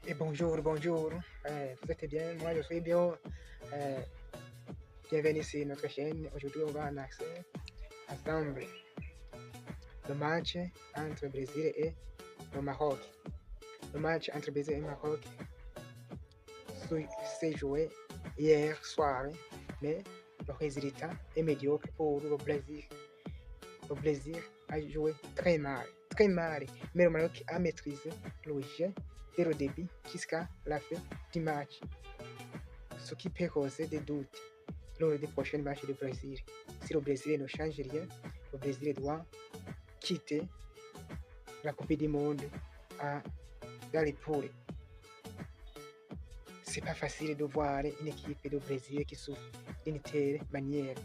Et bonjour, bonjour. Vous êtes bien? Moi, je suis bien. Euh, Bienvenue sur notre chaîne. Aujourd'hui, on va annoncer ensemble le match entre Brésil et le Maroc. Le match entre Brésil et le Maroc s'est joué hier soir, mais le résultat est médiocre pour le Brésil. Le Brésil a joué très mal, mais le Maroc a maîtrisé le jeu dès le début jusqu'à la fin du match, ce qui peut causer des doutes lors des prochains matchs du Brésil. Si le Brésil ne change rien, le Brésil doit quitter la Coupe du Monde dans les poules. C'est pas facile de voir une équipe du Brésil qui souffre d'une telle manière.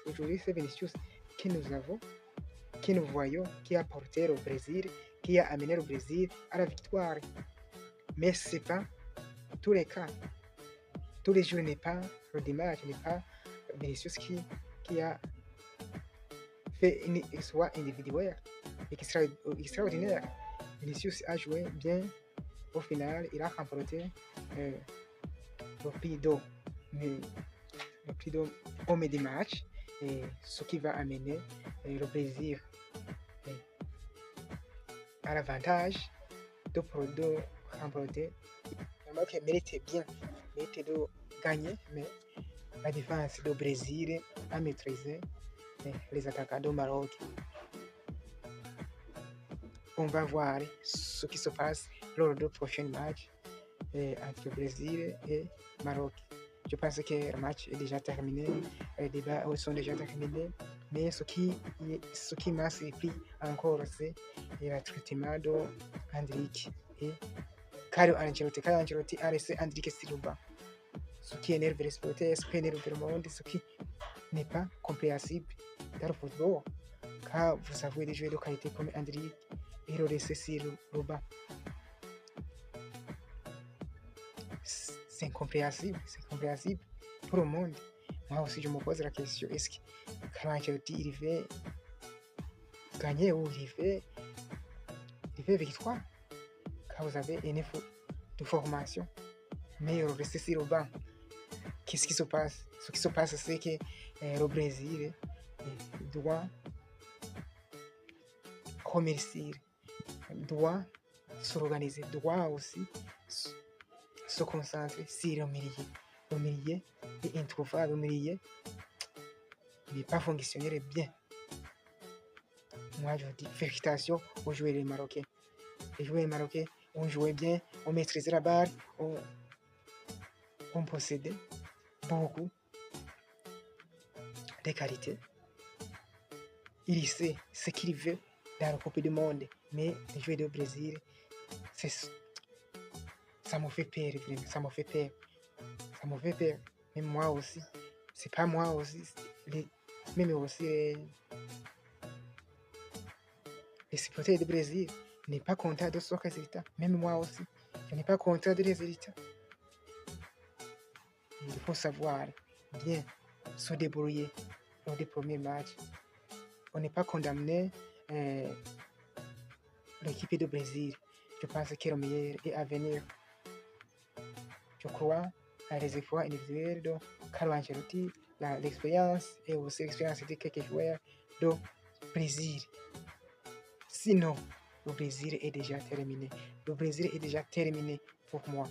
Aujourd'hui, c'est Vinicius que nous voyons, qui a porté le Brésil, qui a amené le Brésil à la victoire. Mais c'est pas tous les cas. Tous les jours n'est pas le dimanche, n'est pas Vinicius qui a fait une exploit individuelle extraordinaire. Vinicius a joué bien. Au final, il a remporté le prix d'homme du match, et ce qui va amener le Brésil à l'avantage de remporter. Le Maroc mérite de gagner, mais la défense du Brésil a maîtrisé les attaquants du Maroc. On va voir ce qui se passe lors du prochain match entre Brésil et Maroc. Je pense que le match est déjà terminé, les débats sont déjà terminés, mais ce qui m'a surpris encore, c'est le traitement d'Hendrick et Carlo Ancelotti. Carlo Ancelotti a laissé Hendrick sur le banc, ce qui énerve les supporters, ce qui énerve le monde, ce qui n'est pas compréhensible dans le football, car vous avez des joueurs de qualité comme Hendrick et le laisser sur le banc. C'est incompréhensible pour le monde. Moi aussi, je me pose la question, est-ce que Carlo Ancelotti il veut gagner ou il veut victoire? Quand vous avez une de formation, mais il reste sur le banc, qu'est-ce qui se passe? Ce qui se passe, c'est que le Brésil doit remercier, doit s'organiser, doit aussi se concentrer sur le milieu. Le milieu est introuvable, le milieu n'est pas fonctionné bien. Moi, je dis félicitations aux joueurs marocains. Les joueurs marocains ont joué bien, ont maîtrisé la balle, ont possédé beaucoup de qualités. Il sait ce qu'il veut dans la Coupe du Monde, mais les joueurs du Brésil, ça me fait peur, vraiment, ça me fait peur. Même moi aussi, c'est pas moi aussi, même aussi les supporters du Brésil n'est pas content de ce résultat. Même moi aussi, je n'ai pas content des résultats. Il faut savoir bien se débrouiller lors des premiers matchs. On n'est pas condamné l'équipe du Brésil. Je pense que le meilleur est à venir. Je crois à les efforts individuels de Carlo Ancelotti, l'expérience et aussi l'expérience de quelques joueurs du Brésil. Sinon, le Brésil est déjà terminé. Le Brésil est déjà terminé pour moi.